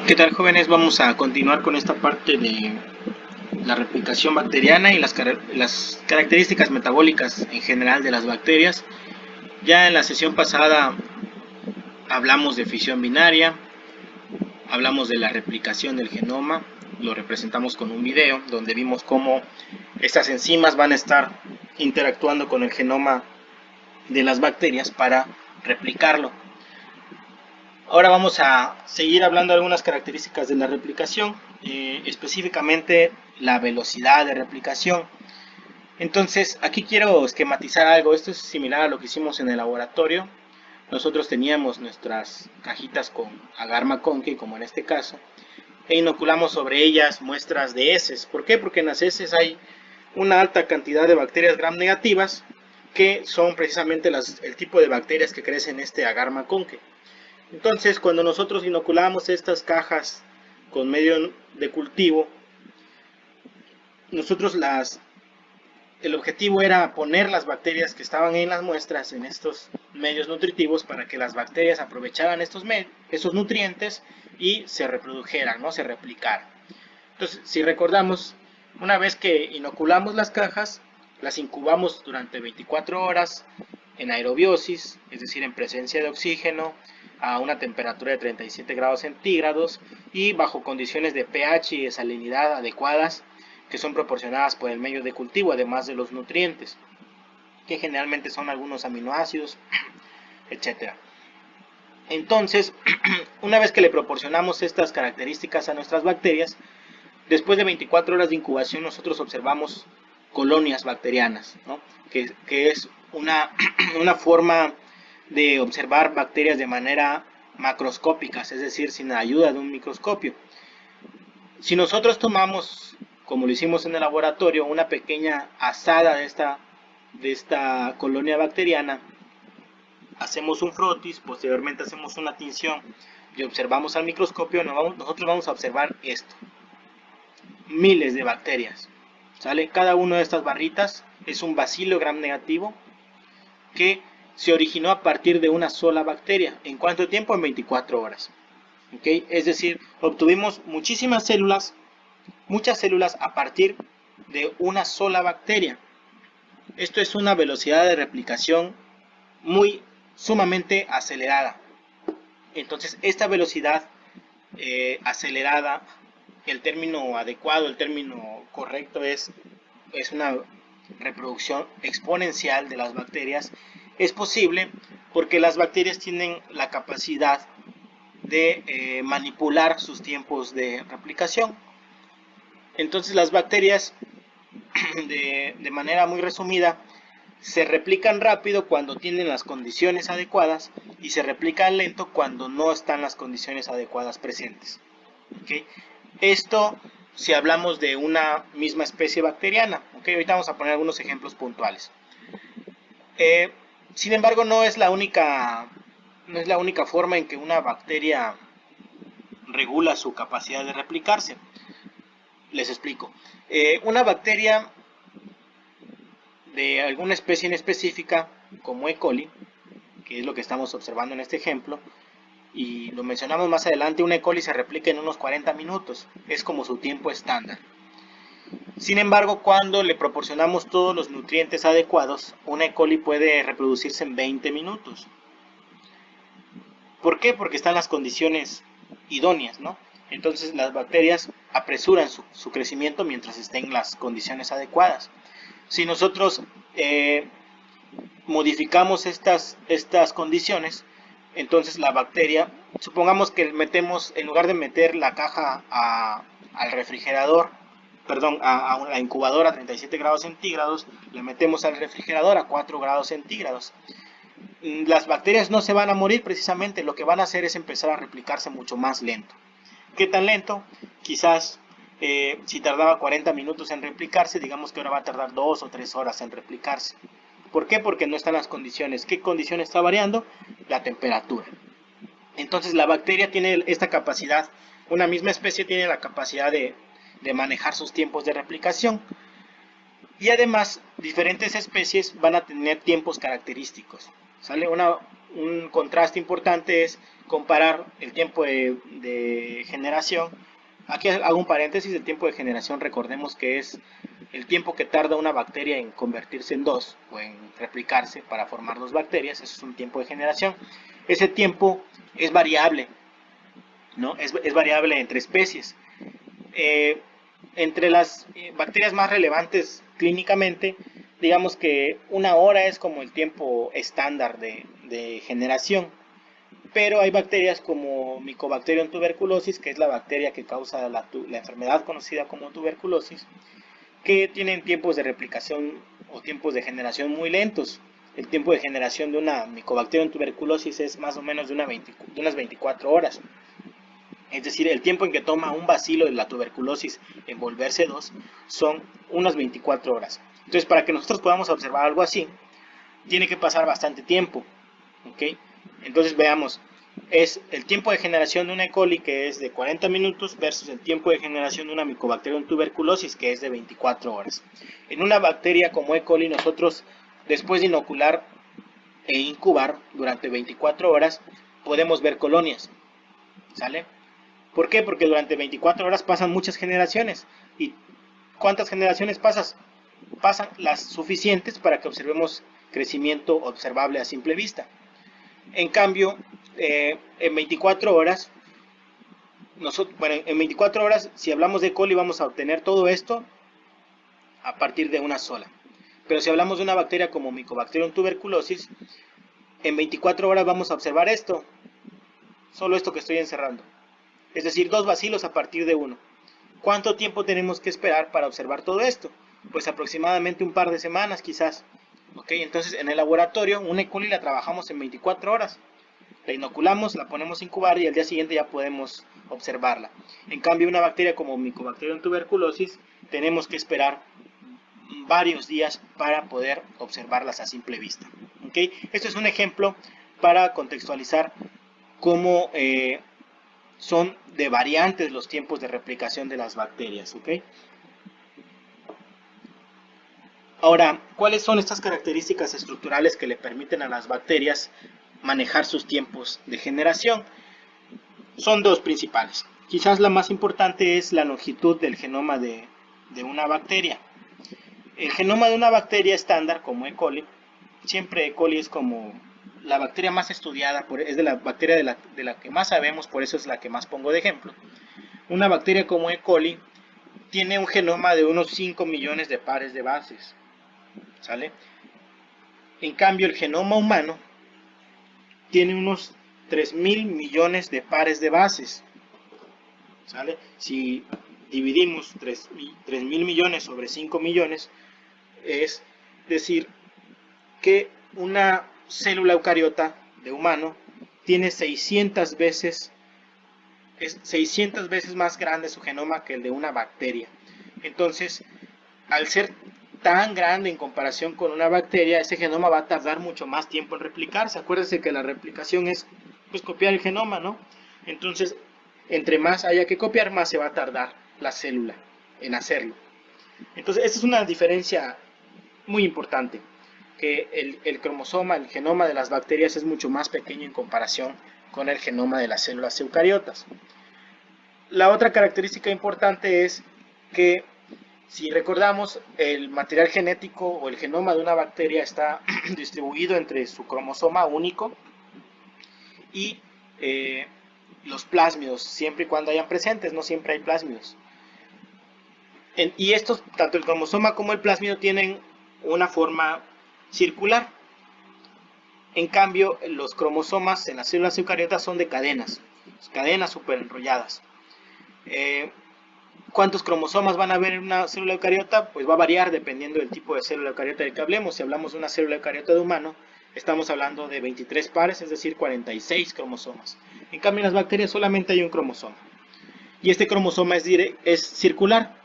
¿Qué tal, jóvenes? Vamos a continuar con esta parte de la replicación bacteriana y las características metabólicas en general de las bacterias. Ya en la sesión pasada hablamos de fisión binaria, hablamos de la replicación del genoma, lo representamos con un video donde vimos cómo estas enzimas van a estar interactuando con el genoma de las bacterias para replicarlo. Ahora vamos a seguir hablando de algunas características de la replicación, específicamente la velocidad de replicación. Entonces, aquí quiero esquematizar algo. Esto es similar a lo que hicimos en el laboratorio. Nosotros teníamos nuestras cajitas con agar McConkey, como en este caso, e inoculamos sobre ellas muestras de heces. ¿Por qué? Porque en las heces hay una alta cantidad de bacterias gram negativas, que son precisamente el tipo de bacterias que crecen en este agar McConkey. Entonces, cuando nosotros inoculamos estas cajas con medio de cultivo, nosotros el objetivo era poner las bacterias que estaban en las muestras en estos medios nutritivos para que las bacterias aprovecharan esos nutrientes y se reprodujeran, ¿no? Se replicaran. Entonces, si recordamos, una vez que inoculamos las cajas, las incubamos durante 24 horas en aerobiosis, es decir, en presencia de oxígeno, a una temperatura de 37 grados centígrados y bajo condiciones de pH y de salinidad adecuadas, que son proporcionadas por el medio de cultivo, además de los nutrientes, que generalmente son algunos aminoácidos, etc. Entonces, una vez que le proporcionamos estas características a nuestras bacterias, después de 24 horas de incubación nosotros observamos colonias bacterianas, ¿no? que es una forma de observar bacterias de manera macroscópica, es decir, sin la ayuda de un microscopio. Si nosotros tomamos, como lo hicimos en el laboratorio, una pequeña asada de esta colonia bacteriana, hacemos un frotis, posteriormente hacemos una tinción y observamos al microscopio, nosotros vamos a observar esto: miles de bacterias, ¿sale? Cada una de estas barritas es un bacilo gram negativo que se originó a partir de una sola bacteria. ¿En cuánto tiempo? En 24 horas. ¿Okay? Es decir, obtuvimos muchas células a partir de una sola bacteria. Esto es una velocidad de replicación sumamente acelerada. Entonces, esta velocidad acelerada, el término adecuado, el término correcto es una reproducción exponencial de las bacterias. Es posible porque las bacterias tienen la capacidad de manipular sus tiempos de replicación. Entonces las bacterias, de manera muy resumida, se replican rápido cuando tienen las condiciones adecuadas y se replican lento cuando no están las condiciones adecuadas presentes. ¿Okay? Esto si hablamos de una misma especie bacteriana. ¿Okay? Ahorita vamos a poner algunos ejemplos puntuales. Sin embargo, no es la única forma en que una bacteria regula su capacidad de replicarse. Les explico. Una bacteria de alguna especie en específica, como E. coli, que es lo que estamos observando en este ejemplo, y lo mencionamos más adelante, una E. coli se replica en unos 40 minutos, es como su tiempo estándar. Sin embargo, cuando le proporcionamos todos los nutrientes adecuados, una E. coli puede reproducirse en 20 minutos. ¿Por qué? Porque están las condiciones idóneas, ¿no? Entonces las bacterias apresuran su crecimiento mientras estén las condiciones adecuadas. Si nosotros modificamos estas condiciones, entonces la bacteria, supongamos que metemos, en lugar de meter la caja al refrigerador, perdón, a la incubadora a 37 grados centígrados, le metemos al refrigerador a 4 grados centígrados. Las bacterias no se van a morir precisamente, lo que van a hacer es empezar a replicarse mucho más lento. ¿Qué tan lento? Quizás si tardaba 40 minutos en replicarse, digamos que ahora va a tardar 2 o 3 horas en replicarse. ¿Por qué? Porque no están las condiciones. ¿Qué condición está variando? La temperatura. Entonces la bacteria tiene esta capacidad, una misma especie tiene la capacidad de manejar sus tiempos de replicación. Y además, diferentes especies van a tener tiempos característicos. ¿Sale? un contraste importante es comparar el tiempo de generación. Aquí hago un paréntesis, el tiempo de generación recordemos que es el tiempo que tarda una bacteria en convertirse en dos o en replicarse para formar dos bacterias. Eso es un tiempo de generación. Ese tiempo es variable, ¿no? Es variable entre especies. Entre las bacterias más relevantes clínicamente, digamos que una hora es como el tiempo estándar de generación, pero hay bacterias como Mycobacterium tuberculosis, que es la bacteria que causa la enfermedad conocida como tuberculosis, que tienen tiempos de replicación o tiempos de generación muy lentos. El tiempo de generación de una Mycobacterium tuberculosis es más o menos de unas 24 horas. Es decir, el tiempo en que toma un bacilo de la tuberculosis en volverse dos son unas 24 horas. Entonces, para que nosotros podamos observar algo así, tiene que pasar bastante tiempo. ¿Okay? Entonces, veamos, es el tiempo de generación de una E. coli, que es de 40 minutos, versus el tiempo de generación de una Mycobacterium tuberculosis, que es de 24 horas. En una bacteria como E. coli, nosotros, después de inocular e incubar durante 24 horas, podemos ver colonias. ¿Sale? ¿Por qué? Porque durante 24 horas pasan muchas generaciones. ¿Y cuántas generaciones pasan? Las suficientes para que observemos crecimiento observable a simple vista. En cambio, en 24 horas, en 24 horas, si hablamos de coli, vamos a obtener todo esto a partir de una sola. Pero si hablamos de una bacteria como Mycobacterium tuberculosis, en 24 horas vamos a observar esto, solo esto que estoy encerrando. Es decir, 2 bacilos a partir de 1. ¿Cuánto tiempo tenemos que esperar para observar todo esto? Pues aproximadamente un par de semanas quizás. ¿Ok? Entonces en el laboratorio una E. coli la trabajamos en 24 horas. La inoculamos, la ponemos a incubar y al día siguiente ya podemos observarla. En cambio una bacteria como Mycobacterium tuberculosis tenemos que esperar varios días para poder observarlas a simple vista. ¿Ok? Esto es un ejemplo para contextualizar cómo son de variantes los tiempos de replicación de las bacterias. ¿Ok? Ahora, ¿cuáles son estas características estructurales que le permiten a las bacterias manejar sus tiempos de generación? Son dos principales. Quizás la más importante es la longitud del genoma de una bacteria. El genoma de una bacteria estándar, como E. coli, siempre E. coli es como la bacteria más estudiada, es de la bacteria de la que más sabemos, por eso es la que más pongo de ejemplo. Una bacteria como E. coli tiene un genoma de unos 5 millones de pares de bases. ¿Sale? En cambio, el genoma humano tiene unos 3.000 millones de pares de bases. ¿Sale? Si dividimos 3.000 millones sobre 5 millones, es decir que una célula eucariota de humano tiene 600 veces más grande su genoma que el de una bacteria. Entonces, al ser tan grande en comparación con una bacteria, ese genoma va a tardar mucho más tiempo en replicarse. Acuérdense que la replicación es pues copiar el genoma, ¿no? Entonces, entre más haya que copiar, más se va a tardar la célula en hacerlo. Entonces, esa es una diferencia muy importante, que el cromosoma, el genoma de las bacterias es mucho más pequeño en comparación con el genoma de las células eucariotas. La otra característica importante es que, si recordamos, el material genético o el genoma de una bacteria está distribuido entre su cromosoma único y los plásmidos, siempre y cuando hayan presentes, no siempre hay plásmidos. Y estos, tanto el cromosoma como el plásmido, tienen una forma circular. En cambio, los cromosomas en las células eucariotas son de cadenas súper enrolladas. ¿Cuántos cromosomas van a haber en una célula eucariota? Pues va a variar dependiendo del tipo de célula eucariota del que hablemos. Si hablamos de una célula eucariota de humano, estamos hablando de 23 pares, es decir, 46 cromosomas. En cambio, en las bacterias solamente hay un cromosoma. Y este cromosoma es circular.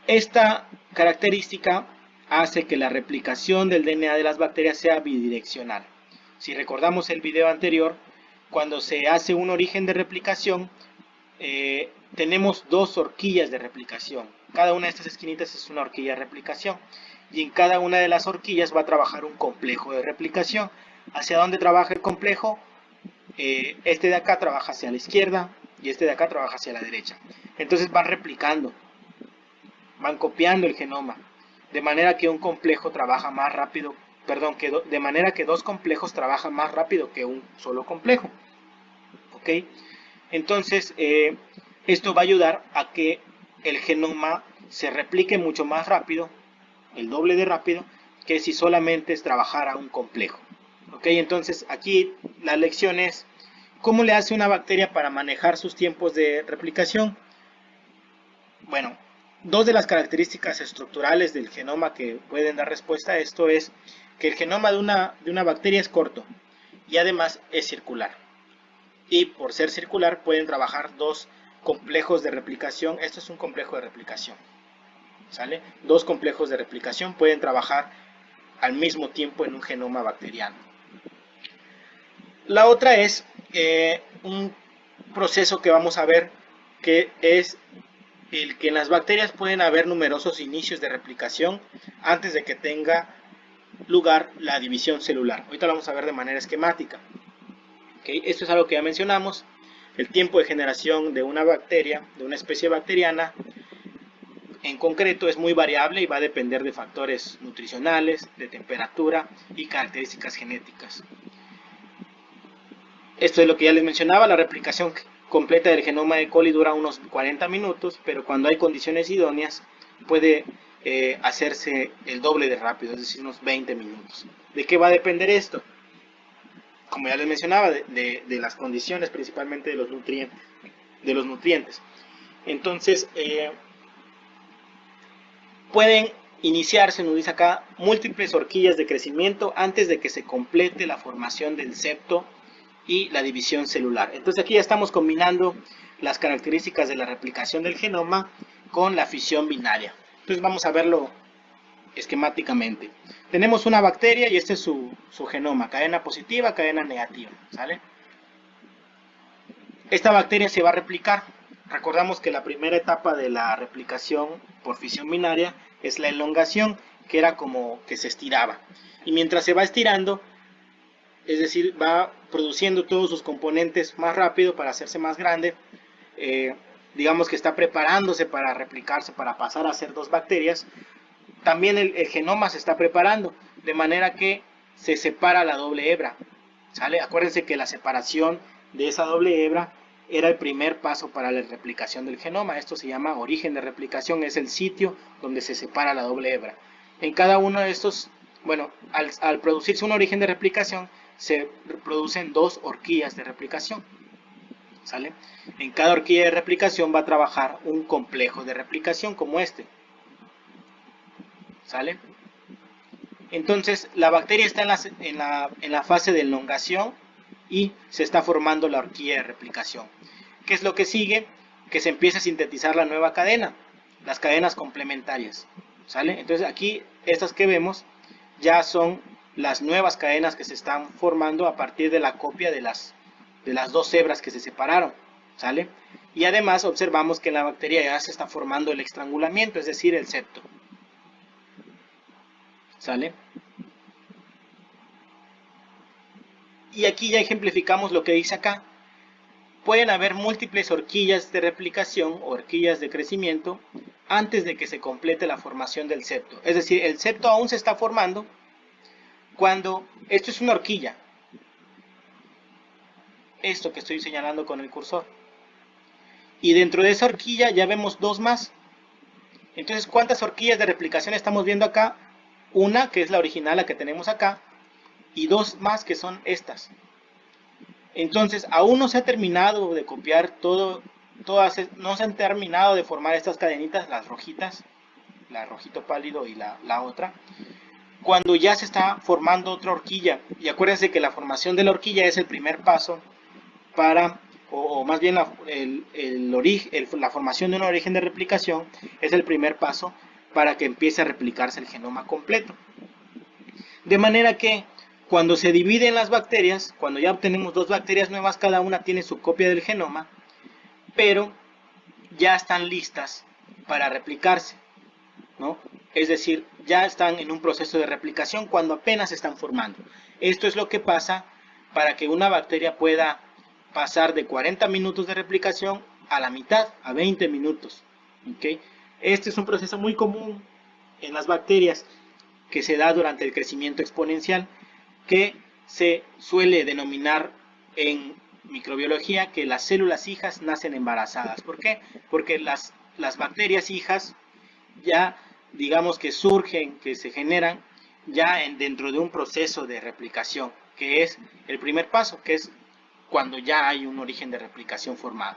Esta característica hace que la replicación del DNA de las bacterias sea bidireccional. Si recordamos el video anterior, cuando se hace un origen de replicación, tenemos dos horquillas de replicación. Cada una de estas esquinitas es una horquilla de replicación. Y en cada una de las horquillas va a trabajar un complejo de replicación. hacia dónde trabaja el complejo, este de acá trabaja hacia la izquierda y este de acá trabaja hacia la derecha. Entonces van replicando, van copiando el genoma, de manera que un complejo trabaja más rápido, perdón, de manera que dos complejos trabajan más rápido que un solo complejo. ¿Ok? Entonces, esto va a ayudar a que el genoma se replique mucho más rápido, el doble de rápido, que si solamente trabajara un complejo. ¿Ok? Entonces, aquí la lección es ¿cómo le hace una bacteria para manejar sus tiempos de replicación? Bueno, dos de las características estructurales del genoma que pueden dar respuesta a esto es que el genoma de una bacteria es corto y además es circular. Y por ser circular pueden trabajar dos complejos de replicación. Esto es un complejo de replicación. ¿Sale? Dos complejos de replicación pueden trabajar al mismo tiempo en un genoma bacteriano. La otra es un proceso que vamos a ver, que es el que en las bacterias pueden haber numerosos inicios de replicación antes de que tenga lugar la división celular. Ahorita lo vamos a ver de manera esquemática. ¿Okay? Esto es algo que ya mencionamos. El tiempo de generación de una bacteria, de una especie bacteriana, en concreto es muy variable y va a depender de factores nutricionales, de temperatura y características genéticas. Esto es lo que ya les mencionaba, la replicación completa del genoma de coli dura unos 40 minutos, pero cuando hay condiciones idóneas puede hacerse el doble de rápido, es decir, unos 20 minutos. ¿De qué va a depender esto? Como ya les mencionaba, de las condiciones, principalmente de los nutrientes. Entonces, pueden iniciarse, nos dice acá, múltiples horquillas de crecimiento antes de que se complete la formación del septo y la división celular. Entonces aquí ya estamos combinando las características de la replicación del genoma con la fisión binaria. Entonces vamos a verlo esquemáticamente. Tenemos una bacteria y este es su genoma, cadena positiva, cadena negativa, ¿sale? Esta bacteria se va a replicar. Recordamos que la primera etapa de la replicación por fisión binaria es la elongación, que era como que se estiraba. Y mientras se va estirando, es decir, va produciendo todos sus componentes más rápido para hacerse más grande, digamos que está preparándose para replicarse, para pasar a ser dos bacterias. También el genoma se está preparando, de manera que se separa la doble hebra, ¿sale? Acuérdense que la separación de esa doble hebra era el primer paso para la replicación del genoma. Esto se llama origen de replicación, es el sitio donde se separa la doble hebra. En cada uno de estos, bueno, al producirse un origen de replicación, se producen dos horquillas de replicación, ¿sale? En cada horquilla de replicación va a trabajar un complejo de replicación como este, ¿sale? Entonces la bacteria está en la fase de elongación y se está formando la horquilla de replicación. ¿Qué es lo que sigue? Que se empieza a sintetizar la nueva cadena, las cadenas complementarias, ¿sale? Entonces aquí estas que vemos ya son las nuevas cadenas que se están formando a partir de la copia de las dos hebras que se separaron, ¿sale? Y además observamos que en la bacteria ya se está formando el estrangulamiento, es decir, el septo, ¿sale? Y aquí ya ejemplificamos lo que dice acá. Pueden haber múltiples horquillas de replicación o horquillas de crecimiento antes de que se complete la formación del septo. Es decir, el septo aún se está formando cuando esto es una horquilla. Esto que estoy señalando con el cursor. Y dentro de esa horquilla ya vemos dos más. Entonces, ¿cuántas horquillas de replicación estamos viendo acá? Una, que es la original, la que tenemos acá, y dos más que son estas. Entonces, aún no se ha terminado de copiar no se han terminado de formar estas cadenitas, las rojitas, la rojito pálido y la otra, cuando ya se está formando otra horquilla. Y acuérdense que la formación de la horquilla es el primer paso para, o más bien la formación de un origen de replicación es el primer paso para que empiece a replicarse el genoma completo. De manera que cuando se dividen las bacterias, cuando ya obtenemos dos bacterias nuevas, cada una tiene su copia del genoma, pero ya están listas para replicarse, ¿no? Es decir, ya están en un proceso de replicación cuando apenas se están formando. Esto es lo que pasa para que una bacteria pueda pasar de 40 minutos de replicación a la mitad, a 20 minutos. ¿Okay? Este es un proceso muy común en las bacterias que se da durante el crecimiento exponencial, que se suele denominar en microbiología que las células hijas nacen embarazadas. ¿Por qué? Porque las bacterias hijas ya, digamos que surgen, que se generan ya dentro de un proceso de replicación, que es el primer paso, que es cuando ya hay un origen de replicación formado.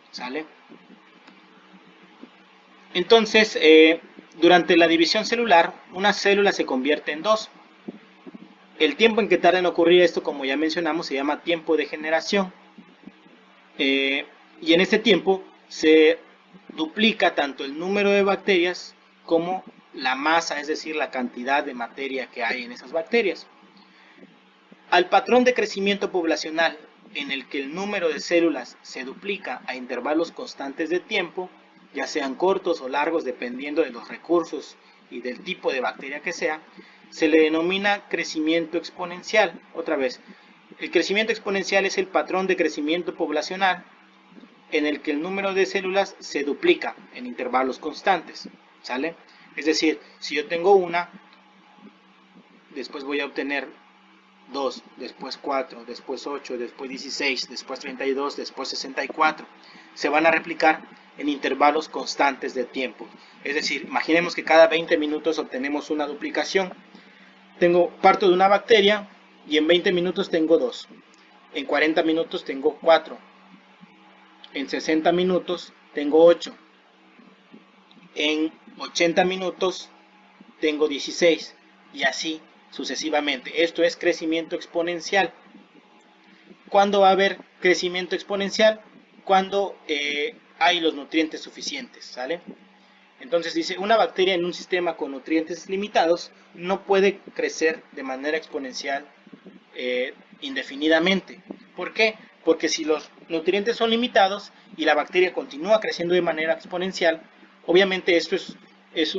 ¿Sale? Entonces, durante la división celular, una célula se convierte en dos. El tiempo en que tarda en ocurrir esto, como ya mencionamos, se llama tiempo de generación. Y en este tiempo se duplica tanto el número de bacterias como la masa, es decir, la cantidad de materia que hay en esas bacterias. Al patrón de crecimiento poblacional, en el que el número de células se duplica a intervalos constantes de tiempo, ya sean cortos o largos dependiendo de los recursos y del tipo de bacteria que sea, se le denomina crecimiento exponencial. Otra vez, el crecimiento exponencial es el patrón de crecimiento poblacional en el que el número de células se duplica en intervalos constantes, ¿sale? Es decir, si yo tengo una, después voy a obtener 2, después 4, después 8, después 16, después 32, después 64. Se van a replicar en intervalos constantes de tiempo. Es decir, imaginemos que cada 20 minutos obtenemos una duplicación. Parto de una bacteria y en 20 minutos tengo 2. En 40 minutos tengo 4. En 60 minutos tengo 8. En 80 minutos tengo 16. Y así sucesivamente. Esto es crecimiento exponencial. ¿Cuándo va a haber crecimiento exponencial? Cuando hay los nutrientes suficientes, ¿sale? Entonces dice, una bacteria en un sistema con nutrientes limitados no puede crecer de manera exponencial indefinidamente. ¿Por qué? Porque si los nutrientes son limitados y la bacteria continúa creciendo de manera exponencial, obviamente esto es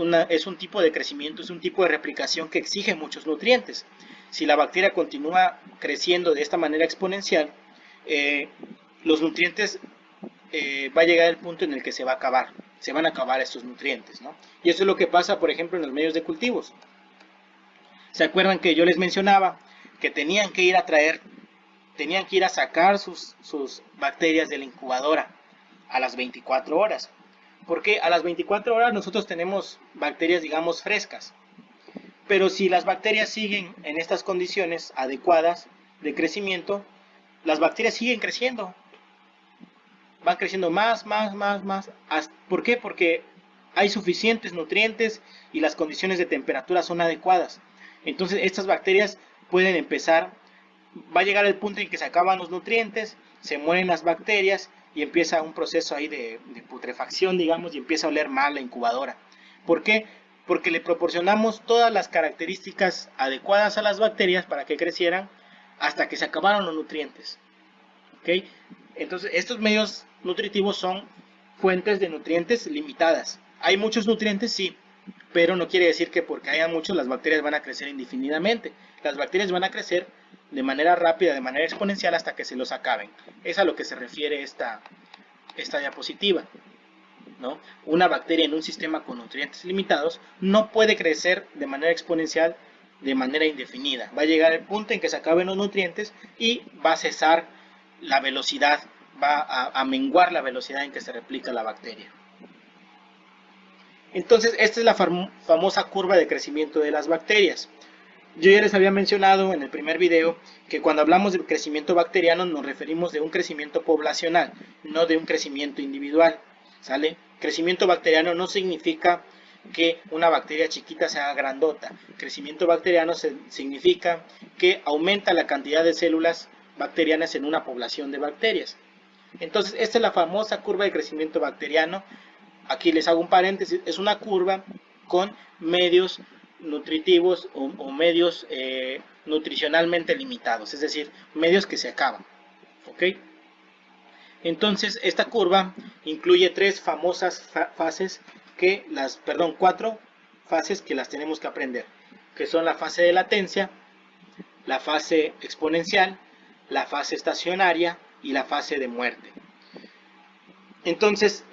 un tipo de crecimiento, es un tipo de replicación que exige muchos nutrientes. Si la bacteria continúa creciendo de esta manera exponencial, los nutrientes va a llegar el punto en el que se va a acabar. Se van a acabar estos nutrientes, ¿no? Y eso es lo que pasa, por ejemplo, en los medios de cultivos. ¿Se acuerdan que yo les mencionaba que tenían que ir a sacar sus bacterias de la incubadora a las 24 horas? Porque a las 24 horas nosotros tenemos bacterias, digamos, frescas. Pero si las bacterias siguen en estas condiciones adecuadas de crecimiento, las bacterias siguen creciendo. Van creciendo más. ¿Por qué? Porque hay suficientes nutrientes y las condiciones de temperatura son adecuadas. Entonces estas bacterias pueden empezar, va a llegar el punto en que se acaban los nutrientes, se mueren las bacterias y empieza un proceso ahí de putrefacción, digamos, y empieza a oler mal la incubadora. ¿Por qué? Porque le proporcionamos todas las características adecuadas a las bacterias para que crecieran hasta que se acabaron los nutrientes. ¿Okay? Entonces estos medios nutritivos son fuentes de nutrientes limitadas. ¿Hay muchos nutrientes? Sí, pero no quiere decir que porque haya muchos las bacterias van a crecer indefinidamente. Las bacterias van a crecer de manera rápida, de manera exponencial hasta que se los acaben. Es a lo que se refiere esta diapositiva, ¿no? Una bacteria en un sistema con nutrientes limitados no puede crecer de manera exponencial de manera indefinida. Va a llegar el punto en que se acaben los nutrientes y va a cesar la velocidad, va a menguar la velocidad en que se replica la bacteria. Entonces, esta es la famosa curva de crecimiento de las bacterias. Yo ya les había mencionado en el primer video que cuando hablamos de crecimiento bacteriano nos referimos de un crecimiento poblacional, no de un crecimiento individual, ¿sale? Crecimiento bacteriano no significa que una bacteria chiquita se haga grandota. Crecimiento bacteriano significa que aumenta la cantidad de células bacterianas en una población de bacterias. Entonces, esta es la famosa curva de crecimiento bacteriano. Aquí les hago un paréntesis, es una curva con medios nutritivos o medios nutricionalmente limitados, es decir, medios que se acaban. ¿Ok? Entonces, esta curva incluye cuatro fases que las tenemos que aprender, que son la fase de latencia, la fase exponencial, la fase estacionaria y la fase de muerte. Entonces,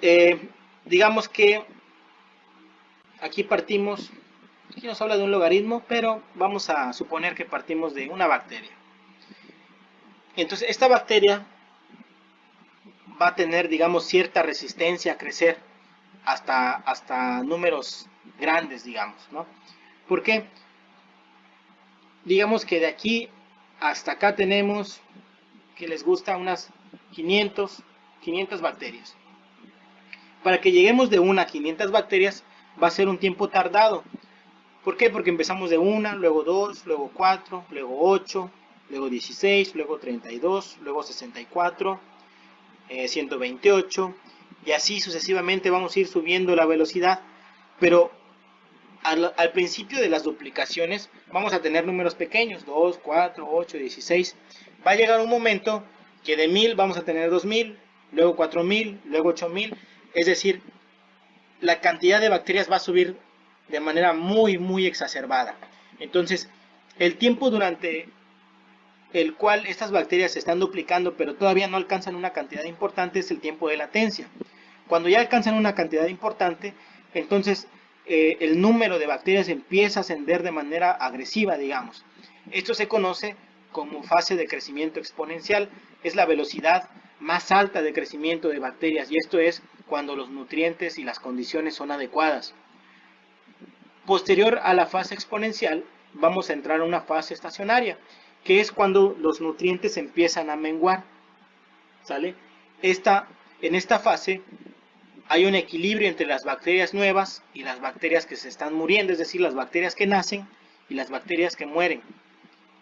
digamos que aquí partimos, aquí nos habla de un logaritmo, pero vamos a suponer que partimos de una bacteria. Entonces, esta bacteria va a tener, digamos, cierta resistencia a crecer hasta números grandes, digamos, ¿no? ¿Por qué? Digamos que de aquí hasta acá tenemos, que les gusta, unas 500 bacterias. Para que lleguemos de 1 a 500 bacterias va a ser un tiempo tardado. ¿Por qué? Porque empezamos de 1, luego 2, luego 4, luego 8, luego 16, luego 32, luego 64, 128, y así sucesivamente vamos a ir subiendo la velocidad, pero al principio de las duplicaciones vamos a tener números pequeños, 2, 4, 8, 16. Va a llegar un momento que de 1000 vamos a tener 2000, luego 4000, luego 8000, es decir, la cantidad de bacterias va a subir de manera muy exacerbada. Entonces, el tiempo durante el cual estas bacterias se están duplicando pero todavía no alcanzan una cantidad importante es el tiempo de latencia. Cuando ya alcanzan una cantidad importante, entonces el número de bacterias empieza a ascender de manera agresiva, digamos. Esto se conoce como fase de crecimiento exponencial. Es la velocidad más alta de crecimiento de bacterias, y esto es cuando los nutrientes y las condiciones son adecuadas. Posterior a la fase exponencial, vamos a entrar a una fase estacionaria, que es cuando los nutrientes empiezan a menguar, ¿sale? En esta fase hay un equilibrio entre las bacterias nuevas y las bacterias que se están muriendo, es decir, las bacterias que nacen y las bacterias que mueren,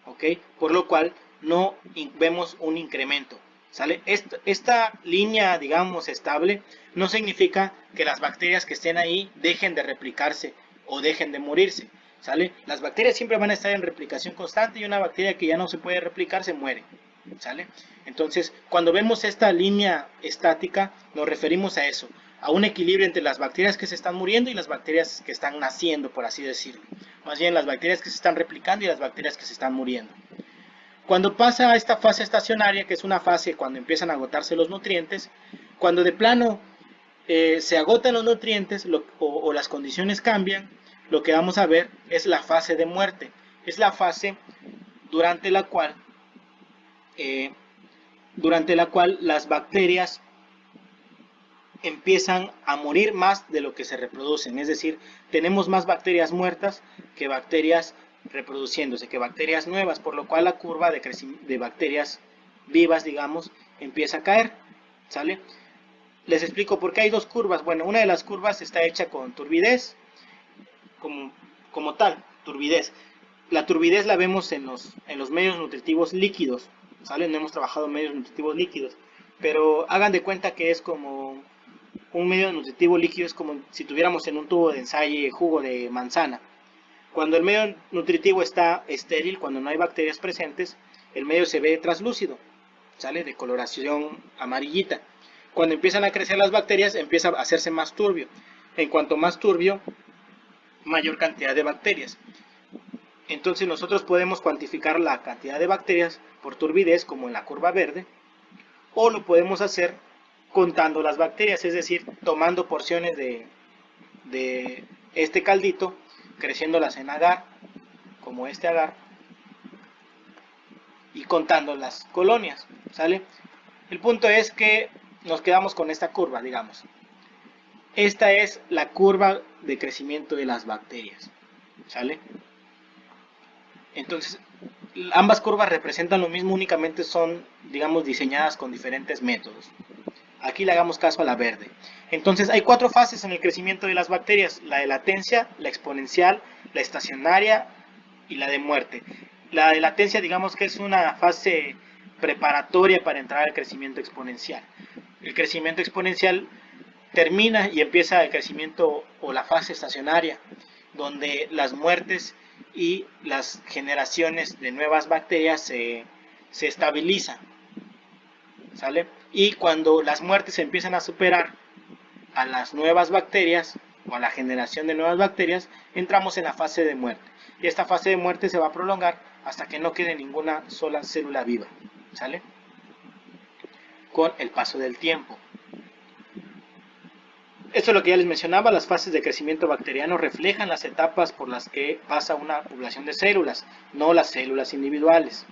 ¿ok? Por lo cual no vemos un incremento, ¿sale? Esta línea, digamos, estable, no significa que las bacterias que estén ahí dejen de replicarse o dejen de morirse, ¿sale? Las bacterias siempre van a estar en replicación constante, y una bacteria que ya no se puede replicar se muere, ¿sale? Entonces, cuando vemos esta línea estática, nos referimos a eso, a un equilibrio entre las bacterias que se están muriendo y las bacterias que están naciendo, por así decirlo. Más bien las bacterias que se están replicando y las bacterias que se están muriendo. Cuando pasa a esta fase estacionaria, que es una fase cuando empiezan a agotarse los nutrientes, cuando de plano se agotan los nutrientes o las condiciones cambian, lo que vamos a ver es la fase de muerte. Es la fase durante la cual las bacterias empiezan a morir más de lo que se reproducen. Es decir, tenemos más bacterias muertas que bacterias reproduciéndose, que bacterias nuevas, por lo cual la curva de bacterias vivas, digamos, empieza a caer, ¿sale? Les explico por qué hay dos curvas. Bueno, una de las curvas está hecha con turbidez, como tal, turbidez. La turbidez la vemos en los medios nutritivos líquidos, ¿sale? No hemos trabajado en medios nutritivos líquidos, pero hagan de cuenta que es como un medio nutritivo líquido, es como si tuviéramos en un tubo de ensayo jugo de manzana. Cuando el medio nutritivo está estéril, cuando no hay bacterias presentes, el medio se ve translúcido, ¿sale? De coloración amarillita. Cuando empiezan a crecer las bacterias, empieza a hacerse más turbio. En cuanto más turbio, mayor cantidad de bacterias. Entonces nosotros podemos cuantificar la cantidad de bacterias por turbidez, como en la curva verde, o lo podemos hacer contando las bacterias, es decir, tomando porciones de este caldito, creciéndolas en agar, como este agar, y contando las colonias, ¿sale? El punto es que nos quedamos con esta curva, digamos. Esta es la curva de crecimiento de las bacterias, ¿sale? Entonces, ambas curvas representan lo mismo, únicamente son, digamos, diseñadas con diferentes métodos. Aquí le hagamos caso a la verde. Entonces, hay 4 fases en el crecimiento de las bacterias: la de latencia, la exponencial, la estacionaria y la de muerte. La de latencia, digamos que es una fase preparatoria para entrar al crecimiento exponencial. El crecimiento exponencial termina y empieza el crecimiento o la fase estacionaria, donde las muertes y las generaciones de nuevas bacterias se estabilizan, ¿sale? Y cuando las muertes empiezan a superar a las nuevas bacterias o a la generación de nuevas bacterias, entramos en la fase de muerte. Y esta fase de muerte se va a prolongar hasta que no quede ninguna sola célula viva, ¿sale? Con el paso del tiempo. Esto es lo que ya les mencionaba, las fases de crecimiento bacteriano reflejan las etapas por las que pasa una población de células, no las células individuales.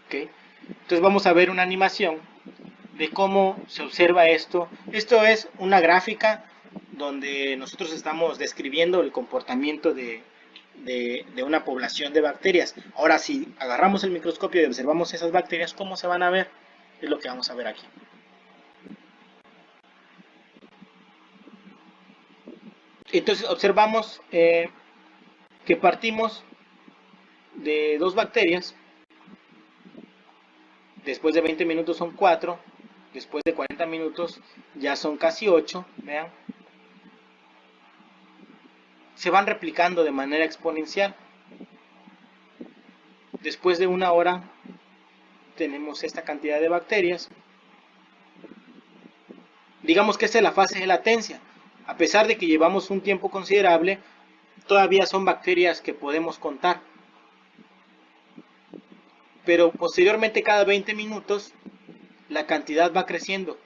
¿Okay? Entonces vamos a ver una animación de cómo se observa esto. Esto es una gráfica donde nosotros estamos describiendo el comportamiento de una población de bacterias. Ahora, si agarramos el microscopio y observamos esas bacterias, ¿cómo se van a ver? Es lo que vamos a ver aquí. Entonces observamos que partimos de 2 bacterias. Después de 20 minutos son 4. Después de 40 minutos ya son casi 8. Vean. Se van replicando de manera exponencial. Después de 1 hora tenemos esta cantidad de bacterias. Digamos que esta es la fase de latencia. A pesar de que llevamos un tiempo considerable, todavía son bacterias que podemos contar. Pero posteriormente, cada 20 minutos, la cantidad va creciendo.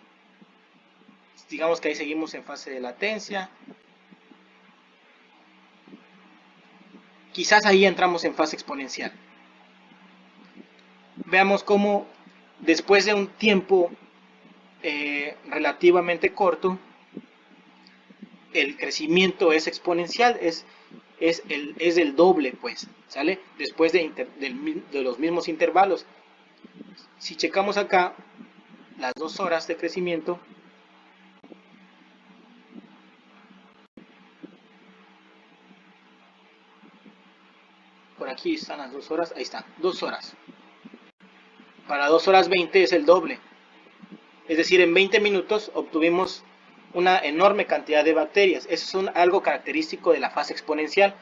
Digamos que ahí seguimos en fase de latencia. Quizás ahí entramos en fase exponencial. Veamos cómo después de un tiempo relativamente corto, el crecimiento es exponencial, es el doble, pues, ¿sale? Después de los mismos intervalos. Si checamos acá las 2 horas de crecimiento, por aquí están las 2 horas, ahí están, 2 horas. Para 2 horas 20 es el doble. Es decir, en 20 minutos obtuvimos una enorme cantidad de bacterias. Eso es algo característico de la fase exponencial,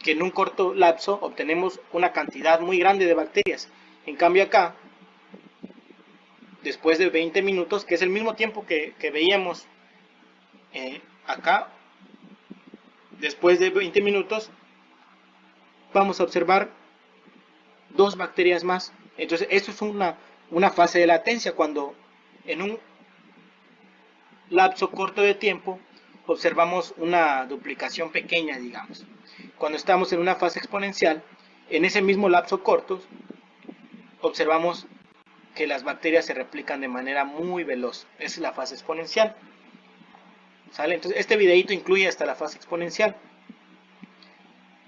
que en un corto lapso obtenemos una cantidad muy grande de bacterias. En cambio acá, después de 20 minutos, que es el mismo tiempo que veíamos acá, después de 20 minutos vamos a observar 2 bacterias más. Entonces esto es una fase de latencia, cuando en un lapso corto de tiempo observamos una duplicación pequeña, digamos. Cuando estamos en una fase exponencial, en ese mismo lapso corto observamos que las bacterias se replican de manera muy veloz. Esa es la fase exponencial, ¿sale? Entonces este videito incluye hasta la fase exponencial,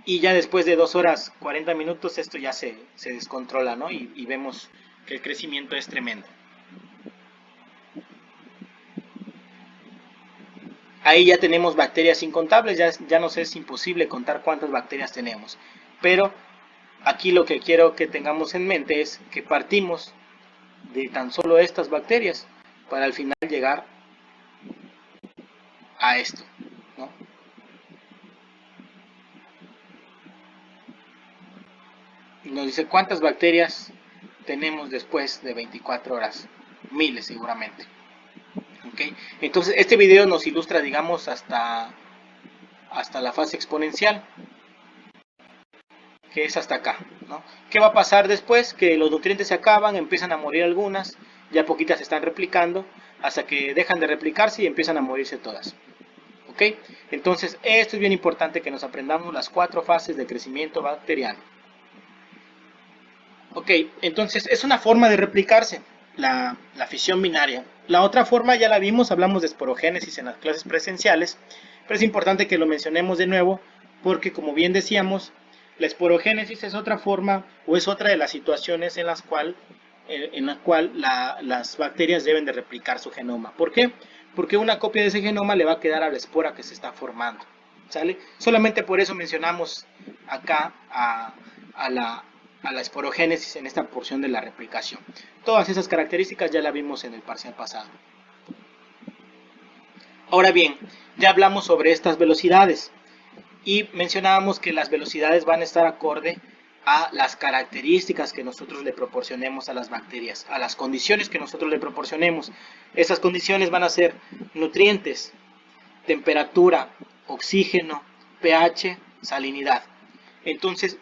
y ya después de 2 horas 40 minutos esto ya se descontrola, ¿no? Y vemos que el crecimiento es tremendo. Ahí ya tenemos bacterias incontables, ya nos es imposible contar cuántas bacterias tenemos. Pero aquí lo que quiero que tengamos en mente es que partimos de tan solo estas bacterias para al final llegar a esto, ¿no? Y nos dice cuántas bacterias tenemos después de 24 horas. Miles seguramente. ¿Okay? Entonces este video nos ilustra, digamos, hasta la fase exponencial, que es hasta acá, ¿no? ¿Qué va a pasar después? Que los nutrientes se acaban, empiezan a morir algunas, ya poquitas se están replicando, hasta que dejan de replicarse y empiezan a morirse todas. ¿Ok? Entonces esto es bien importante, que nos aprendamos las 4 fases de crecimiento bacteriano. Ok, entonces es una forma de replicarse, la fisión binaria. La otra forma ya la vimos, hablamos de esporogénesis en las clases presenciales, pero es importante que lo mencionemos de nuevo, porque como bien decíamos, la esporogénesis es otra forma, o es otra de las situaciones en las cuales las bacterias deben de replicar su genoma. ¿Por qué? Porque una copia de ese genoma le va a quedar a la espora que se está formando, ¿sale? Solamente por eso mencionamos acá a la esporogénesis en esta porción de la replicación. Todas esas características ya las vimos en el parcial pasado. Ahora bien, ya hablamos sobre estas velocidades y mencionábamos que las velocidades van a estar acorde a las características que nosotros le proporcionemos a las bacterias, a las condiciones que nosotros le proporcionemos. Esas condiciones van a ser nutrientes, temperatura, oxígeno, pH, salinidad. Entonces,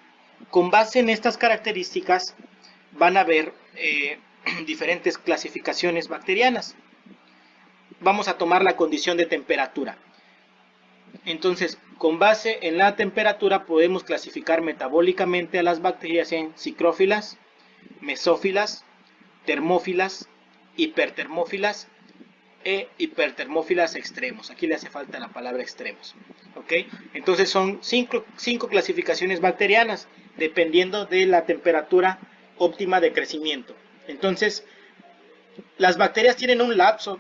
Con base en estas características van a haber diferentes clasificaciones bacterianas. Vamos a tomar la condición de temperatura. Entonces, con base en la temperatura podemos clasificar metabólicamente a las bacterias en psicrófilas, mesófilas, termófilas, hipertermófilas e hipertermófilas extremos. Aquí le hace falta la palabra extremos. ¿Ok? Entonces son cinco clasificaciones bacterianas dependiendo de la temperatura óptima de crecimiento. Entonces, las bacterias tienen un lapso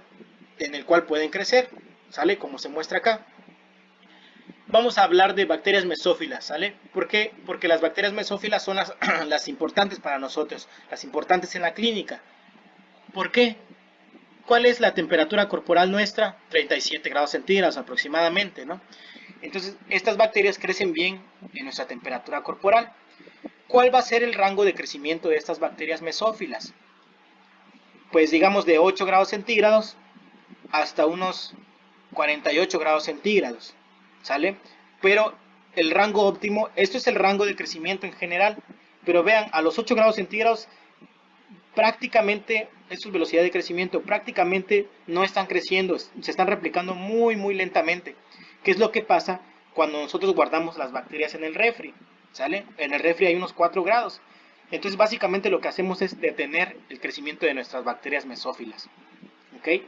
en el cual pueden crecer, ¿sale? Como se muestra acá. Vamos a hablar de bacterias mesófilas, ¿sale? ¿Por qué? Porque las bacterias mesófilas son las importantes para nosotros, las importantes en la clínica. ¿Por qué? ¿Cuál es la temperatura corporal nuestra? 37 grados centígrados aproximadamente, ¿no? Entonces, estas bacterias crecen bien en nuestra temperatura corporal. ¿Cuál va a ser el rango de crecimiento de estas bacterias mesófilas? Pues digamos de 8 grados centígrados hasta unos 48 grados centígrados, ¿sale? Pero el rango óptimo, esto es el rango de crecimiento en general, pero vean, a los 8 grados centígrados prácticamente, esto es velocidad de crecimiento, prácticamente no están creciendo, se están replicando muy lentamente. ¿Qué es lo que pasa cuando nosotros guardamos las bacterias en el refri? ¿Sale? En el refri hay unos 4 grados. Entonces básicamente lo que hacemos es detener el crecimiento de nuestras bacterias mesófilas. ¿Ok?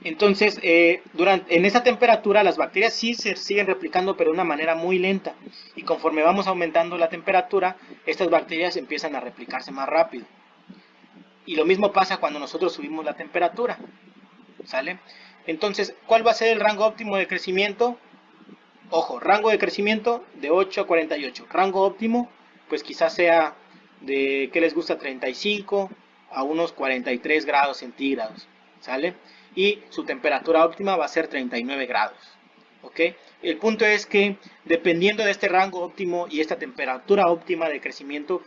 Entonces, en esa temperatura las bacterias sí se siguen replicando, pero de una manera muy lenta. Y conforme vamos aumentando la temperatura, estas bacterias empiezan a replicarse más rápido. Y lo mismo pasa cuando nosotros subimos la temperatura. ¿Sale? Entonces, ¿cuál va a ser el rango óptimo de crecimiento? Ojo, rango de crecimiento de 8 a 48. Rango óptimo, pues quizás sea de, ¿qué les gusta? 35 a unos 43 grados centígrados. ¿Sale? Y su temperatura óptima va a ser 39 grados. ¿Ok? El punto es que dependiendo de este rango óptimo y esta temperatura óptima de crecimiento,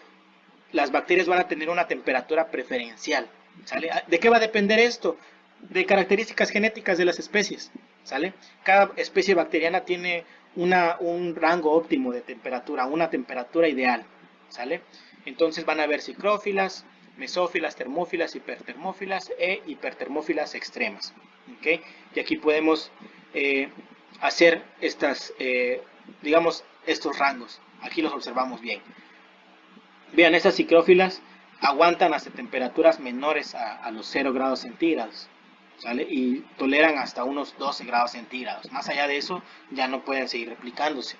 las bacterias van a tener una temperatura preferencial. ¿Sale? ¿De qué va a depender esto? De características genéticas de las especies. ¿Sale? Cada especie bacteriana tiene un rango óptimo de temperatura, una temperatura ideal. ¿Sale? Entonces van a haber psicrófilas, mesófilas, termófilas, hipertermófilas e hipertermófilas extremas. ¿Okay? Y aquí podemos hacer digamos, estos rangos. Aquí los observamos bien. Vean, estas psicrófilas aguantan hasta temperaturas menores a los 0 grados centígrados. ¿Sale? Y toleran hasta unos 12 grados centígrados. Más allá de eso, ya no pueden seguir replicándose.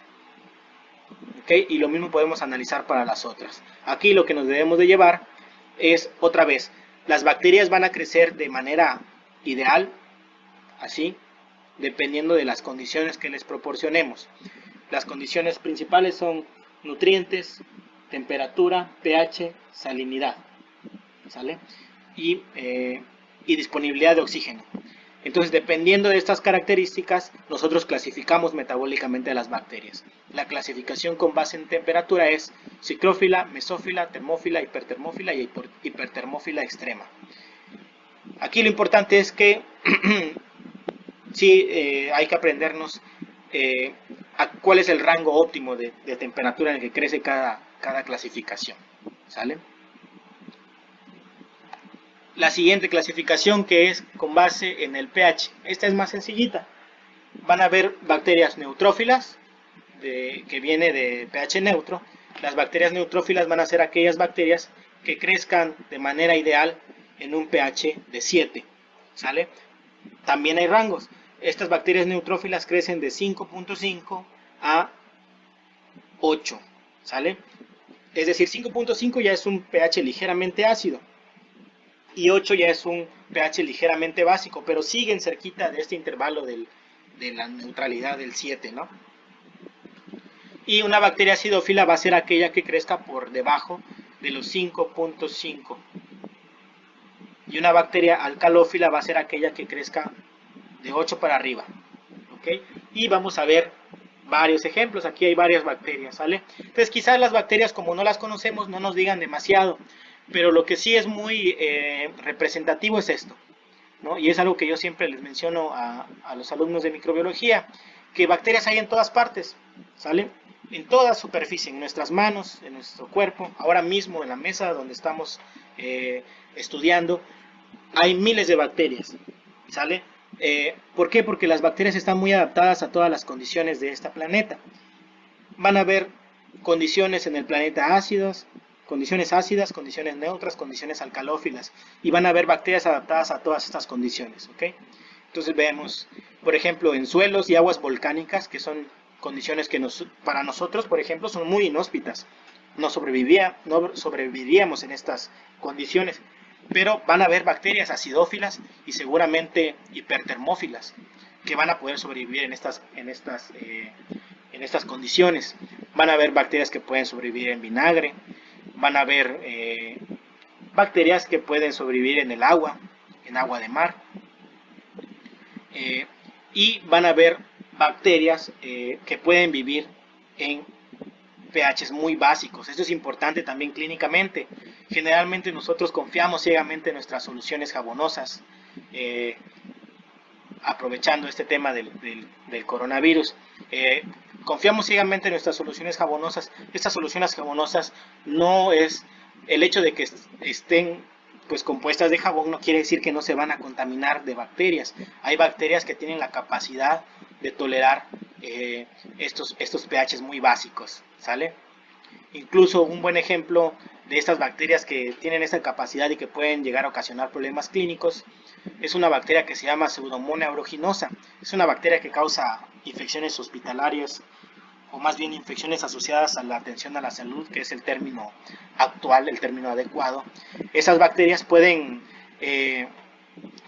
¿Okay? Y lo mismo podemos analizar para las otras. Aquí lo que nos debemos de llevar es, otra vez, las bacterias van a crecer de manera ideal, así, dependiendo de las condiciones que les proporcionemos. Las condiciones principales son nutrientes, temperatura, pH, salinidad, ¿sale? Y disponibilidad de oxígeno. Entonces, dependiendo de estas características, nosotros clasificamos metabólicamente a las bacterias. La clasificación con base en temperatura es psicrófila, mesófila, termófila, hipertermófila y hipertermófila extrema. Aquí lo importante es que sí hay que aprendernos cuál es el rango óptimo de temperatura en el que crece cada clasificación. ¿Sale? La siguiente clasificación, que es con base en el pH. Esta es más sencillita. Van a haber bacterias neutrófilas, que viene de pH neutro. Las bacterias neutrófilas van a ser aquellas bacterias que crezcan de manera ideal en un pH de 7. ¿Sale? También hay rangos. Estas bacterias neutrófilas crecen de 5.5 a 8. ¿Sale? Es decir, 5.5 ya es un pH ligeramente ácido. Y 8 ya es un pH ligeramente básico, pero siguen cerquita de este intervalo de la neutralidad del 7, ¿no? Y una bacteria acidófila va a ser aquella que crezca por debajo de los 5.5. Y una bacteria alcalófila va a ser aquella que crezca de 8 para arriba. ¿Ok? Y vamos a ver varios ejemplos. Aquí hay varias bacterias, ¿sale? Entonces quizás las bacterias, como no las conocemos, no nos digan demasiado. Pero lo que sí es muy representativo es esto, ¿no? Y es algo que yo siempre les menciono a los alumnos de microbiología, que bacterias hay en todas partes, ¿sale? en toda superficie, en nuestras manos, en nuestro cuerpo, ahora mismo en la mesa donde estamos estudiando, hay miles de bacterias, ¿sale? ¿Por qué? Porque las bacterias están muy adaptadas a todas las condiciones de este planeta. Van a haber condiciones en el planeta ácidas, condiciones neutras, condiciones alcalófilas, y van a haber bacterias adaptadas a todas estas condiciones, ¿ok? Entonces vemos, por ejemplo, en suelos y aguas volcánicas, que son condiciones que para nosotros, por ejemplo, son muy inhóspitas. No sobreviviríamos en estas condiciones, pero van a haber bacterias acidófilas y seguramente hipertermófilas que van a poder sobrevivir en estas condiciones. Van a haber bacterias que pueden sobrevivir en vinagre, van a haber bacterias que pueden sobrevivir en el agua, en agua de mar, y van a haber bacterias que pueden vivir en pHs muy básicos. Esto es importante también clínicamente. Generalmente nosotros confiamos ciegamente en nuestras soluciones jabonosas, aprovechando este tema del coronavirus. Confiamos ciegamente en nuestras soluciones jabonosas. Estas soluciones jabonosas no es el hecho de que estén pues compuestas de jabón, no quiere decir que no se van a contaminar de bacterias. Hay bacterias que tienen la capacidad de tolerar estos pHs muy básicos, ¿sale? Incluso un buen ejemplo de estas bacterias que tienen esta capacidad y que pueden llegar a ocasionar problemas clínicos es una bacteria que se llama Pseudomonas aeruginosa. Es una bacteria que causa infecciones hospitalarias, o más bien infecciones asociadas a la atención a la salud, que es el término actual, el término adecuado. Esas bacterias pueden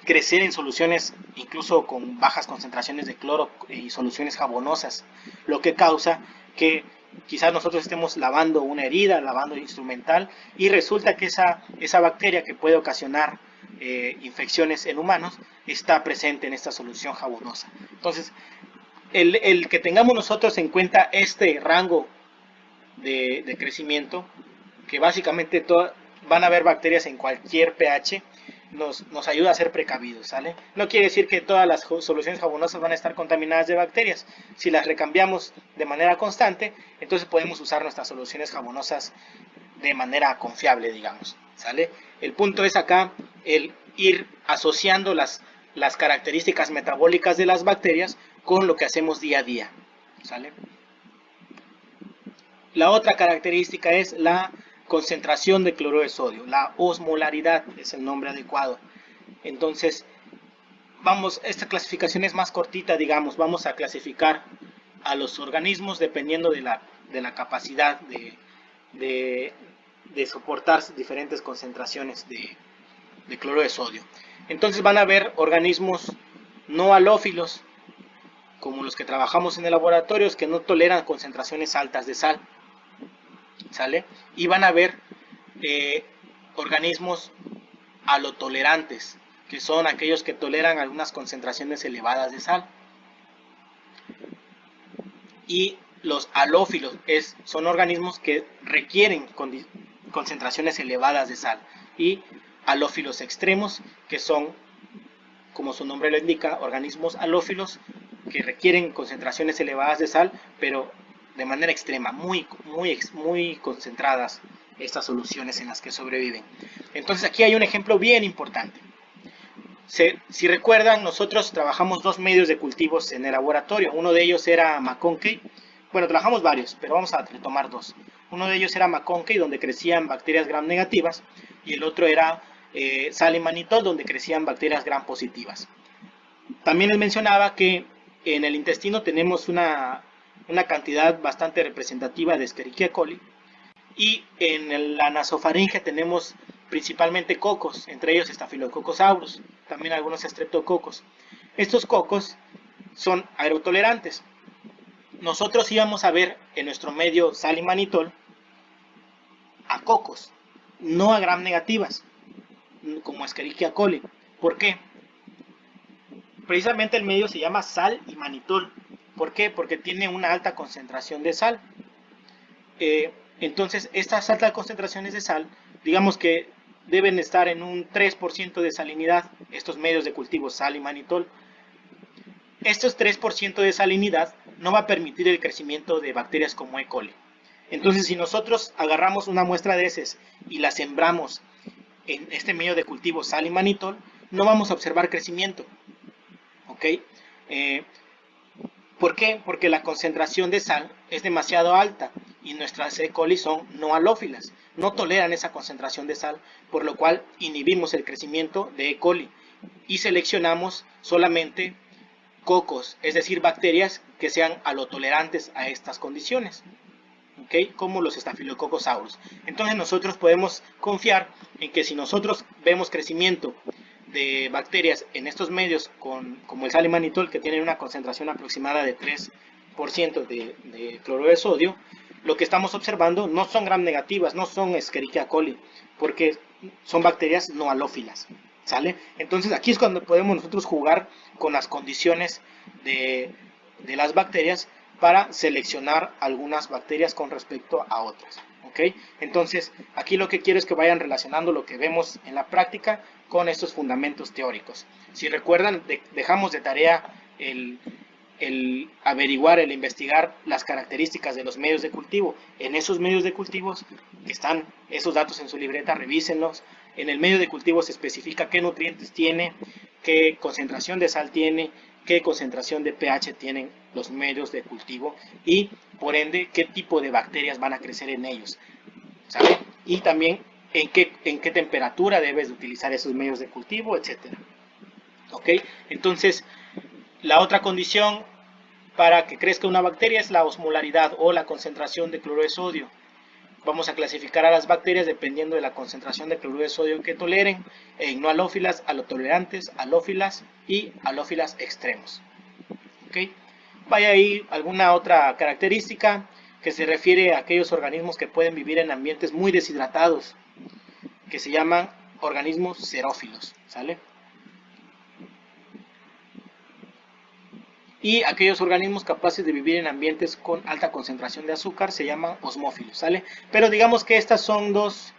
crecer en soluciones incluso con bajas concentraciones de cloro y soluciones jabonosas, lo que causa que quizás nosotros estemos lavando una herida, lavando instrumental, y resulta que esa bacteria que puede ocasionar infecciones en humanos está presente en esta solución jabonosa. Entonces, el que tengamos nosotros en cuenta este rango de crecimiento, que básicamente van a haber bacterias en cualquier pH, nos ayuda a ser precavidos, ¿sale? No quiere decir que todas las soluciones jabonosas van a estar contaminadas de bacterias. Si las recambiamos de manera constante, entonces podemos usar nuestras soluciones jabonosas de manera confiable, digamos, ¿sale? El punto es acá el ir asociando las características metabólicas de las bacterias con lo que hacemos día a día, ¿sale? La otra característica es la concentración de cloruro de sodio, la osmolaridad es el nombre adecuado. Entonces, esta clasificación es más cortita, digamos, vamos a clasificar a los organismos dependiendo de la capacidad de soportar diferentes concentraciones de cloruro de sodio. Entonces van a haber organismos no halófilos, como los que trabajamos en el laboratorio, que no toleran concentraciones altas de sal, ¿sale? Y van a haber organismos halotolerantes, que son aquellos que toleran algunas concentraciones elevadas de sal. Y los halófilos son organismos que requieren concentraciones elevadas de sal. Y halófilos extremos, que son, como su nombre lo indica, organismos halófilos que requieren concentraciones elevadas de sal, pero de manera extrema, muy concentradas estas soluciones en las que sobreviven. Entonces aquí hay un ejemplo bien importante. Si recuerdan, nosotros trabajamos dos medios de cultivos en el laboratorio. Uno de ellos era McConkey. Bueno, trabajamos varios, pero vamos a retomar dos. Uno de ellos era McConkey, donde crecían bacterias gram negativas, y el otro era Saline-Mannitol, donde crecían bacterias gram positivas. También les mencionaba que en el intestino tenemos una cantidad bastante representativa de Escherichia coli, y en la nasofaringe tenemos principalmente cocos, entre ellos Staphylococcus aureus, también algunos streptococos. Estos cocos son aerotolerantes. Nosotros íbamos a ver en nuestro medio Saline-Mannitol a cocos, no a gram negativas, como Escherichia coli. ¿Por qué? Precisamente el medio se llama sal y mannitol. ¿Por qué? Porque tiene una alta concentración de sal. Entonces, estas altas concentraciones de sal, digamos que deben estar en un 3% de salinidad, estos medios de cultivo sal y mannitol. estos 3% de salinidad no va a permitir el crecimiento de bacterias como E. coli. Entonces, si nosotros agarramos una muestra de heces y la sembramos en este medio de cultivo sal y manitol, no vamos a observar crecimiento. ¿Ok? ¿Por qué? Porque la concentración de sal es demasiado alta y nuestras E. coli son no halófilas, no toleran esa concentración de sal, por lo cual inhibimos el crecimiento de E. coli y seleccionamos solamente cocos, es decir, bacterias que sean halotolerantes a estas condiciones, ¿okay? Como los Staphylococcus aureus. Entonces nosotros podemos confiar en que si nosotros vemos crecimiento de bacterias en estos medios como el sal y manitol, que tienen una concentración aproximada de 3% de cloruro de sodio, lo que estamos observando no son gram negativas, no son Escherichia coli, porque son bacterias no halófilas. ¿Sale? Entonces aquí es cuando podemos nosotros jugar con las condiciones de las bacterias para seleccionar algunas bacterias con respecto a otras. ¿Ok? Entonces aquí lo que quiero es que vayan relacionando lo que vemos en la práctica con estos fundamentos teóricos. Si recuerdan, dejamos de tarea el averiguar, el investigar las características de los medios de cultivo. En esos medios de cultivos están esos datos en su libreta, revísenlos. En el medio de cultivo se especifica qué nutrientes tiene, qué concentración de sal tiene, qué concentración de pH tienen los medios de cultivo y, por ende, qué tipo de bacterias van a crecer en ellos, ¿sabe? Y también en qué temperatura debes de utilizar esos medios de cultivo, etcétera. ¿Ok? Entonces, la otra condición para que crezca una bacteria es la osmolaridad o la concentración de cloruro de sodio. Vamos a clasificar a las bacterias dependiendo de la concentración de cloruro de sodio que toleren en no halófilas, halotolerantes, halófilas y halófilas extremos. ¿Okay? Vaya ahí alguna otra característica que se refiere a aquellos organismos que pueden vivir en ambientes muy deshidratados, que se llaman organismos xerófilos, ¿sale? Y aquellos organismos capaces de vivir en ambientes con alta concentración de azúcar se llaman osmófilos, ¿sale? Pero digamos que estas son dos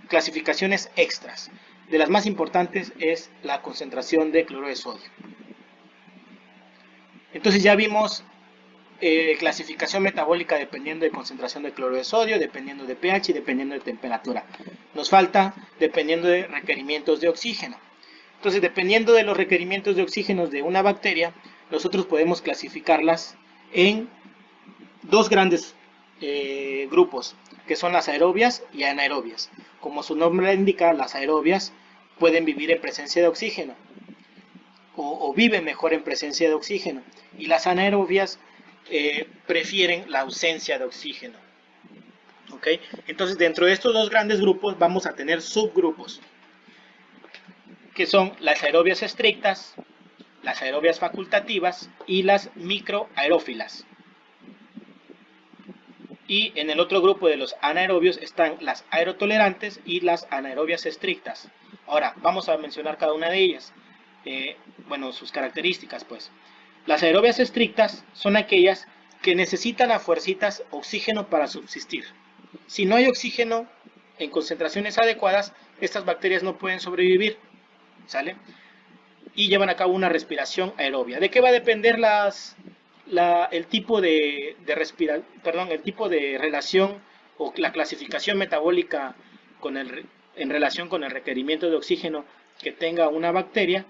clasificaciones extras. De las más importantes es la concentración de cloruro de sodio. Entonces ya vimos clasificación metabólica dependiendo de concentración de cloruro de sodio, dependiendo de pH y dependiendo de temperatura. Nos falta dependiendo de requerimientos de oxígeno. Entonces, dependiendo de los requerimientos de oxígeno de una bacteria, nosotros podemos clasificarlas en dos grandes grupos, que son las aerobias y anaerobias. Como su nombre indica, las aerobias pueden vivir en presencia de oxígeno o viven mejor en presencia de oxígeno, y las anaerobias prefieren la ausencia de oxígeno. ¿Ok? Entonces, dentro de estos dos grandes grupos vamos a tener subgrupos, que son las aerobias estrictas, las aerobias facultativas y las microaerófilas. Y en el otro grupo de los anaerobios están las aerotolerantes y las anaerobias estrictas. Ahora, vamos a mencionar cada una de ellas. Bueno, sus características, pues. Las aerobias estrictas son aquellas que necesitan a fuercitas oxígeno para subsistir. Si no hay oxígeno en concentraciones adecuadas, estas bacterias no pueden sobrevivir, ¿sale? Y llevan a cabo una respiración aerobia. ¿De qué va a depender el tipo de relación o la clasificación metabólica en relación con el requerimiento de oxígeno que tenga una bacteria?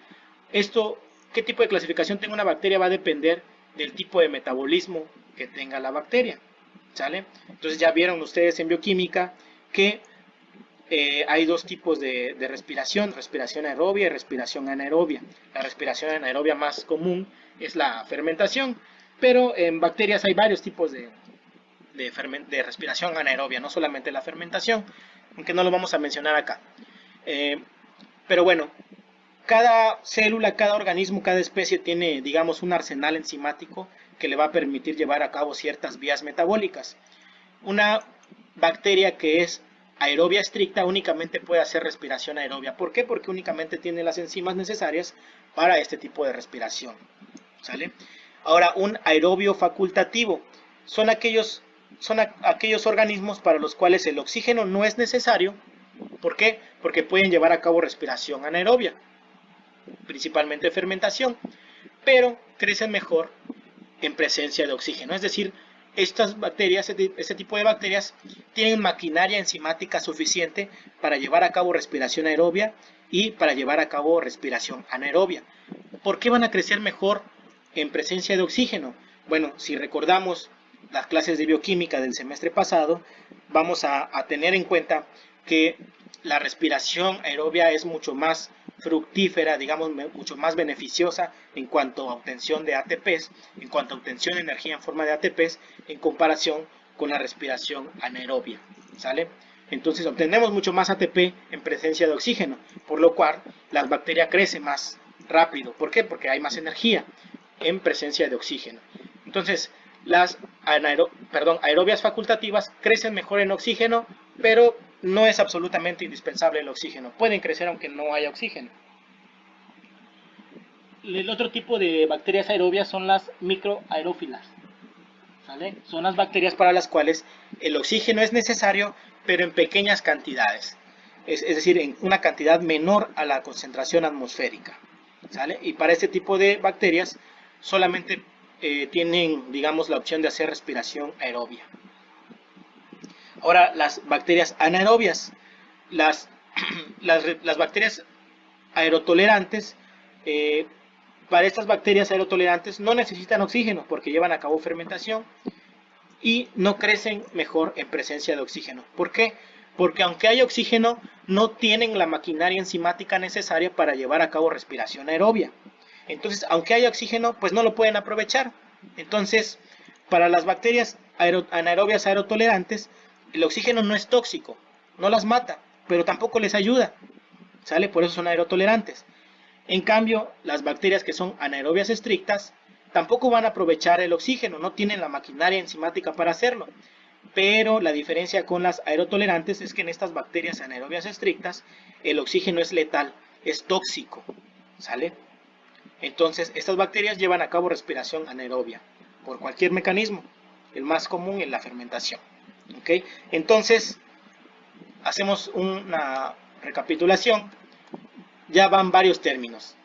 ¿Qué tipo de clasificación tenga una bacteria? Va a depender del tipo de metabolismo que tenga la bacteria, ¿sale? Entonces ya vieron ustedes en bioquímica que hay dos tipos de respiración aerobia y respiración anaerobia. La respiración anaerobia más común es la fermentación, pero en bacterias hay varios tipos de respiración anaerobia, no solamente la fermentación, aunque no lo vamos a mencionar acá. Pero bueno, cada célula, cada organismo, cada especie tiene, digamos, un arsenal enzimático que le va a permitir llevar a cabo ciertas vías metabólicas. Una bacteria que es aerobia estricta únicamente puede hacer respiración aerobia. ¿Por qué? Porque únicamente tiene las enzimas necesarias para este tipo de respiración, ¿sale? Ahora, un aerobio facultativo son aquellos organismos para los cuales el oxígeno no es necesario. ¿Por qué? Porque pueden llevar a cabo respiración anaerobia, principalmente fermentación. pero crecen mejor en presencia de oxígeno. Es decir, estas bacterias, este tipo de bacterias, tienen maquinaria enzimática suficiente para llevar a cabo respiración aerobia y para llevar a cabo respiración anaerobia. ¿Por qué van a crecer mejor en presencia de oxígeno? Bueno, si recordamos las clases de bioquímica del semestre pasado, vamos a tener en cuenta que la respiración aerobia es mucho más fructífera, digamos, mucho más beneficiosa en cuanto a obtención de ATPs, en cuanto a obtención de energía en forma de ATPs, en comparación con la respiración anaerobia, ¿sale? Entonces obtenemos mucho más ATP en presencia de oxígeno, por lo cual las bacterias crecen más rápido. ¿Por qué? Porque hay más energía en presencia de oxígeno. Entonces, las aerobias facultativas crecen mejor en oxígeno, pero no es absolutamente indispensable el oxígeno. Pueden crecer aunque no haya oxígeno. El otro tipo de bacterias aerobias son las microaerófilas, ¿vale? Son las bacterias para las cuales el oxígeno es necesario, pero en pequeñas cantidades. Es decir, en una cantidad menor a la concentración atmosférica, ¿sale? Y para este tipo de bacterias solamente tienen, digamos, la opción de hacer respiración aerobia. Ahora, las bacterias anaerobias, las bacterias aerotolerantes, para estas bacterias aerotolerantes no necesitan oxígeno porque llevan a cabo fermentación y no crecen mejor en presencia de oxígeno. ¿Por qué? Porque aunque haya oxígeno, no tienen la maquinaria enzimática necesaria para llevar a cabo respiración aerobia. Entonces, aunque haya oxígeno, pues no lo pueden aprovechar. Entonces, para las bacterias anaerobias aerotolerantes, el oxígeno no es tóxico, no las mata, pero tampoco les ayuda, ¿sale? Por eso son aerotolerantes. En cambio, las bacterias que son anaerobias estrictas tampoco van a aprovechar el oxígeno, no tienen la maquinaria enzimática para hacerlo. Pero la diferencia con las aerotolerantes es que en estas bacterias anaerobias estrictas el oxígeno es letal, es tóxico, ¿sale? Entonces, estas bacterias llevan a cabo respiración anaerobia por cualquier mecanismo, el más común es la fermentación. ¿Okay? Entonces, hacemos una recapitulación. Ya van varios términos.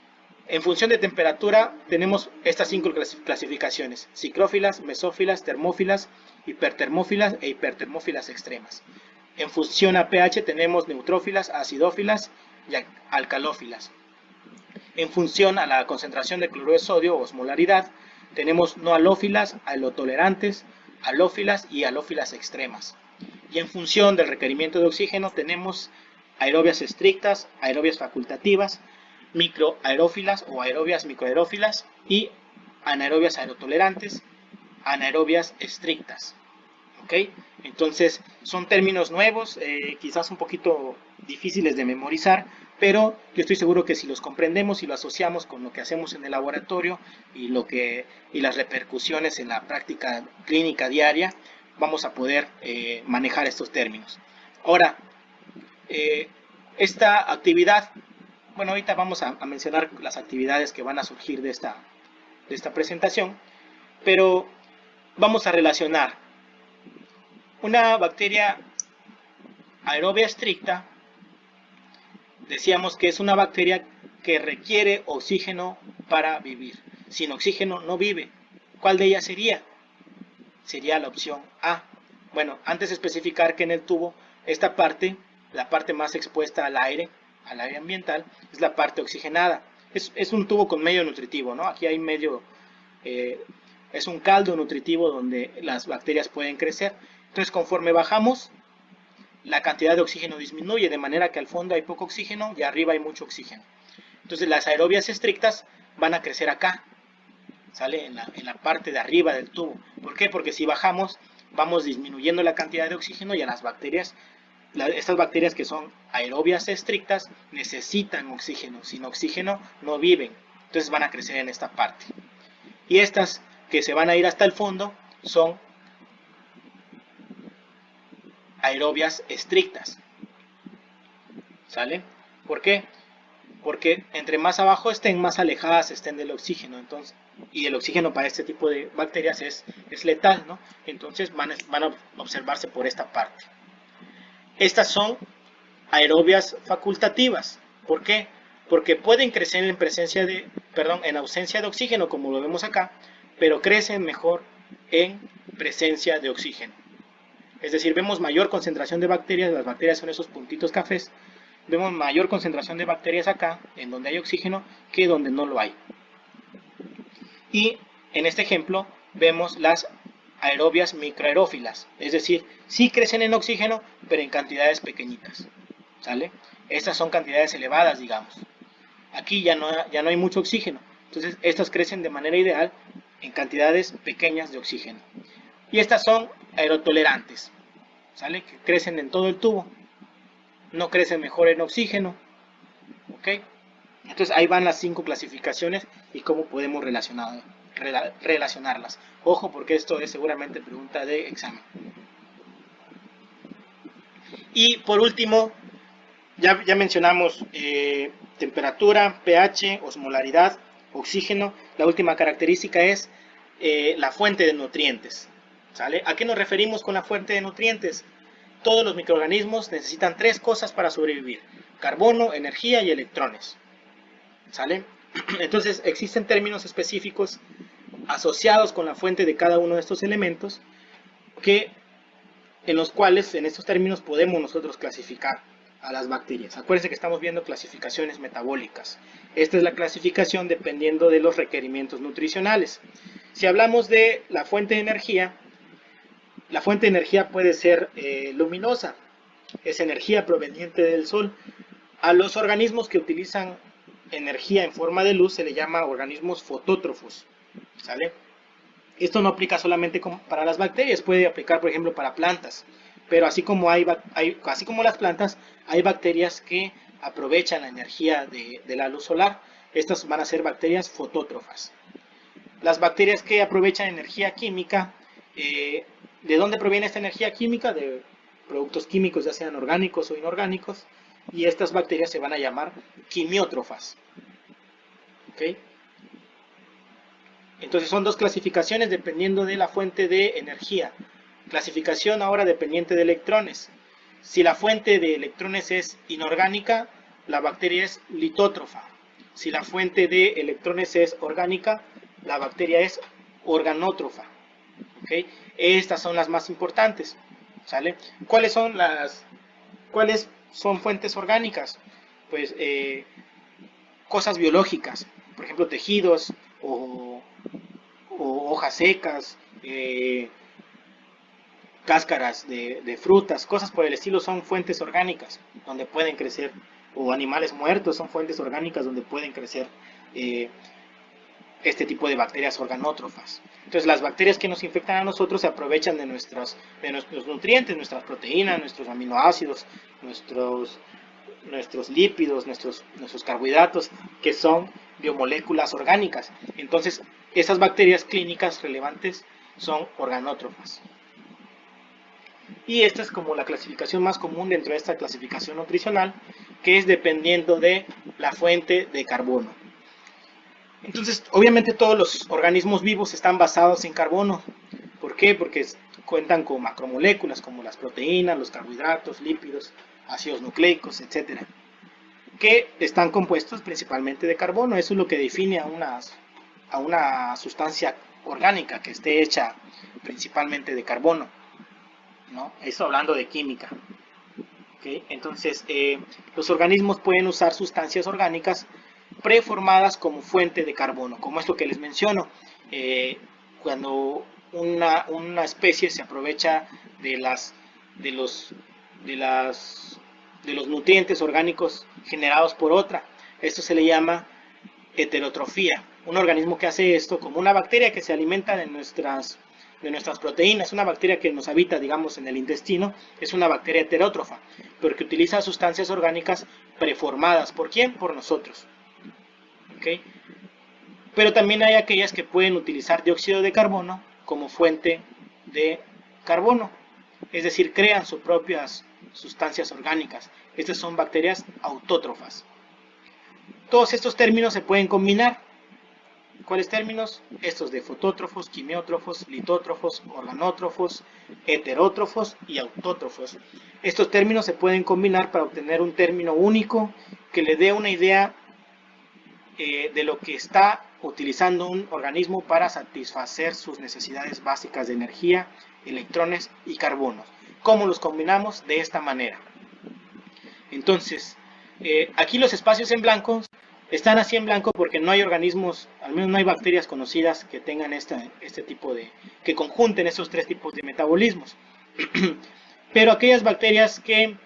En función de temperatura tenemos estas 5 clasificaciones: psicrófilas, mesófilas, termófilas, hipertermófilas e hipertermófilas extremas. En función a pH tenemos neutrófilas, acidófilas y alcalófilas. En función a la concentración de cloruro de sodio o osmolaridad tenemos no halófilas, halotolerantes, halófilas y halófilas extremas. Y en función del requerimiento de oxígeno tenemos aerobias estrictas, aerobias facultativas, microaerófilas o aerobias microaerófilas y anaerobias aerotolerantes, anaerobias estrictas. ¿Okay? Entonces son términos nuevos, quizás un poquito difíciles de memorizar, pero yo estoy seguro que si los comprendemos y lo asociamos con lo que hacemos en el laboratorio y las repercusiones en la práctica clínica diaria, vamos a poder manejar estos términos. Ahora, esta actividad, bueno, ahorita vamos a mencionar las actividades que van a surgir de esta presentación, pero vamos a relacionar una bacteria aerobia estricta. Decíamos que es una bacteria que requiere oxígeno para vivir. Sin oxígeno no vive. ¿Cuál de ellas sería? Sería la opción A. Bueno, antes de especificar que en el tubo, esta parte, la parte más expuesta al aire ambiental, es la parte oxigenada. Es un tubo con medio nutritivo, ¿no? Aquí hay medio, es un caldo nutritivo donde las bacterias pueden crecer. Entonces, conforme bajamos, la cantidad de oxígeno disminuye, de manera que al fondo hay poco oxígeno y arriba hay mucho oxígeno. Entonces, las aerobias estrictas van a crecer acá, ¿sale? En la parte de arriba del tubo. ¿Por qué? Porque si bajamos, vamos disminuyendo la cantidad de oxígeno y a las bacterias, estas bacterias que son aerobias estrictas, necesitan oxígeno. Sin oxígeno no viven. Entonces van a crecer en esta parte. Y estas que se van a ir hasta el fondo son aerobias estrictas, ¿sale? ¿Por qué? Porque entre más abajo estén, más alejadas estén del oxígeno. Entonces, y el oxígeno para este tipo de bacterias es letal, ¿no? Entonces van a observarse por esta parte. Estas son aerobias facultativas. ¿Por qué? porque pueden crecer en presencia de, en ausencia de oxígeno, como lo vemos acá, pero crecen mejor en presencia de oxígeno. Es decir, vemos mayor concentración de bacterias, las bacterias son esos puntitos cafés, vemos mayor concentración de bacterias acá, en donde hay oxígeno, que donde no lo hay. Y en este ejemplo vemos las aerobias microaerófilas, es decir, sí crecen en oxígeno, pero en cantidades pequeñitas, ¿sale? Estas son cantidades elevadas, digamos. Aquí ya no hay mucho oxígeno, entonces estas crecen de manera ideal en cantidades pequeñas de oxígeno. Y estas son aerotolerantes, ¿sale? Que crecen en todo el tubo, no crecen mejor en oxígeno, ¿ok? Entonces ahí van las 5 clasificaciones y cómo podemos relacionarlas. Ojo, porque esto es seguramente pregunta de examen. Y por último, ya mencionamos temperatura, pH, osmolaridad, oxígeno. La última característica es la fuente de nutrientes, ¿sale? ¿A qué nos referimos con la fuente de nutrientes? Todos los microorganismos necesitan 3 cosas para sobrevivir: carbono, energía y electrones, ¿sale? Entonces existen términos específicos asociados con la fuente de cada uno de estos elementos, en los cuales en estos términos podemos nosotros clasificar a las bacterias. Acuérdense que estamos viendo clasificaciones metabólicas. Esta es la clasificación dependiendo de los requerimientos nutricionales. Si hablamos de la fuente de energía, la fuente de energía puede ser luminosa, es energía proveniente del sol. A los organismos que utilizan energía en forma de luz se le llama organismos fotótrofos, ¿sale? Esto no aplica solamente para las bacterias, puede aplicar por ejemplo para plantas, pero así como las plantas, hay bacterias que aprovechan la energía de la luz solar. Estas van a ser bacterias fotótrofas. Las bacterias que aprovechan energía química, ¿de dónde proviene esta energía química? De productos químicos, ya sean orgánicos o inorgánicos, y estas bacterias se van a llamar quimiótrofas. ¿Okay? Entonces son 2 clasificaciones dependiendo de la fuente de energía. Clasificación ahora dependiente de electrones. Si la fuente de electrones es inorgánica, la bacteria es litótrofa. Si la fuente de electrones es orgánica, la bacteria es organótrofa. ¿Okay? Estas son las más importantes, ¿sale? ¿Cuáles son fuentes orgánicas? Pues cosas biológicas, por ejemplo tejidos o hojas secas, cáscaras de frutas, cosas por el estilo son fuentes orgánicas donde pueden crecer, o animales muertos son fuentes orgánicas donde pueden crecer este tipo de bacterias organótrofas. Entonces las bacterias que nos infectan a nosotros se aprovechan de nuestros nutrientes, nuestras proteínas, nuestros aminoácidos, nuestros lípidos, nuestros carbohidratos, que son biomoléculas orgánicas. Entonces esas bacterias clínicas relevantes son organótrofas. Y esta es como la clasificación más común dentro de esta clasificación nutricional, que es dependiendo de la fuente de carbono. Entonces, obviamente todos los organismos vivos están basados en carbono. ¿Por qué? Porque cuentan con macromoléculas como las proteínas, los carbohidratos, lípidos, ácidos nucleicos, etc., que están compuestos principalmente de carbono. Eso es lo que define a una sustancia orgánica que esté hecha principalmente de carbono, ¿no? Eso hablando de química. ¿Okay? Entonces, los organismos pueden usar sustancias orgánicas preformadas como fuente de carbono, como esto que les menciono. Cuando una especie se aprovecha de los nutrientes orgánicos generados por otra, esto se le llama heterotrofía. Un organismo que hace esto, como una bacteria que se alimenta de nuestras proteínas, una bacteria que nos habita, digamos, en el intestino, es una bacteria heterótrofa, porque utiliza sustancias orgánicas preformadas. ¿Por quién? Por nosotros. ¿Okay? Pero también hay aquellas que pueden utilizar dióxido de carbono como fuente de carbono, es decir, crean sus propias sustancias orgánicas. Estas son bacterias autótrofas. Todos estos términos se pueden combinar. ¿Cuáles términos? Estos de fotótrofos, quimiótrofos, litótrofos, organótrofos, heterótrofos y autótrofos. Estos términos se pueden combinar para obtener un término único que le dé una idea de lo que está utilizando un organismo para satisfacer sus necesidades básicas de energía, electrones y carbono. ¿Cómo los combinamos? De esta manera. Entonces, aquí los espacios en blanco están así en blanco porque no hay organismos, al menos no hay bacterias conocidas que tengan este tipo de, que conjunten estos tres tipos de metabolismos. Pero aquellas bacterias que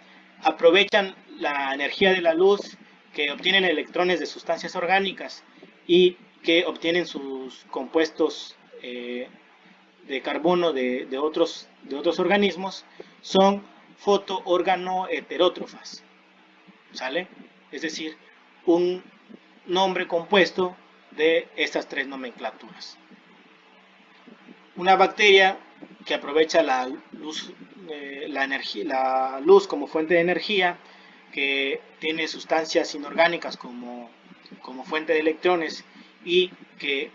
aprovechan la energía de la luz, que obtienen electrones de sustancias orgánicas y que obtienen sus compuestos de carbono de otros organismos, son fotoorganoheterótrofas, ¿sale? Es decir, un nombre compuesto de estas tres nomenclaturas. Una bacteria que aprovecha la luz, la luz como fuente de energía, que tiene sustancias inorgánicas como fuente de electrones y que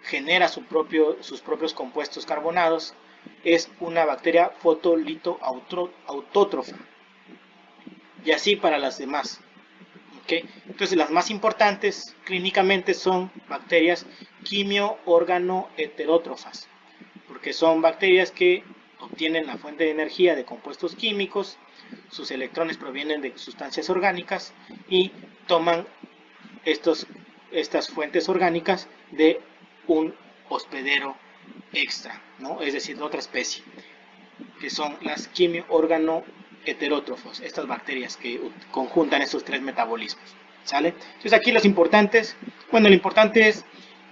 genera sus propios compuestos carbonados, es una bacteria fotolitoautótrofa. Y así para las demás. ¿Okay? Entonces las más importantes clínicamente son bacterias quimio-órgano-heterótrofas, porque son bacterias que obtienen la fuente de energía de compuestos químicos, sus electrones provienen de sustancias orgánicas y toman estas fuentes orgánicas de un hospedero extra, ¿no? Es decir, de otra especie, que son las quimio-órgano-heterótrofos, estas bacterias que conjuntan estos tres metabolismos, ¿sale? Entonces aquí lo importante es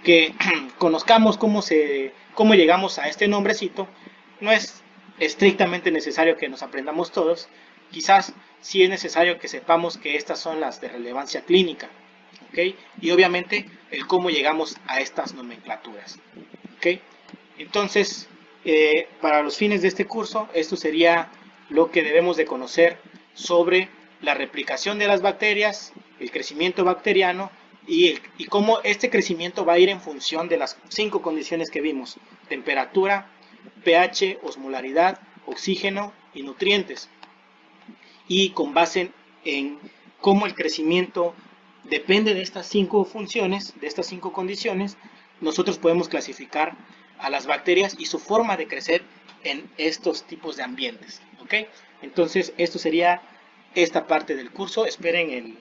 que conozcamos cómo llegamos a este nombrecito. No es estrictamente necesario que nos aprendamos todos, quizás sí es necesario que sepamos que estas son las de relevancia clínica, ¿ok? Y obviamente el cómo llegamos a estas nomenclaturas, ¿ok? Entonces, para los fines de este curso, esto sería lo que debemos de conocer sobre la replicación de las bacterias, el crecimiento bacteriano y cómo este crecimiento va a ir en función de las 5 condiciones que vimos: temperatura, pH, osmolaridad, oxígeno y nutrientes. Y con base en cómo el crecimiento depende de estas 5 funciones, de estas 5 condiciones, nosotros podemos clasificar a las bacterias y su forma de crecer en estos tipos de ambientes, ¿ok? Entonces, esto sería esta parte del curso. Esperen el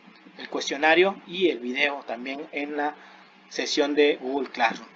cuestionario y el video también en la sesión de Google Classroom.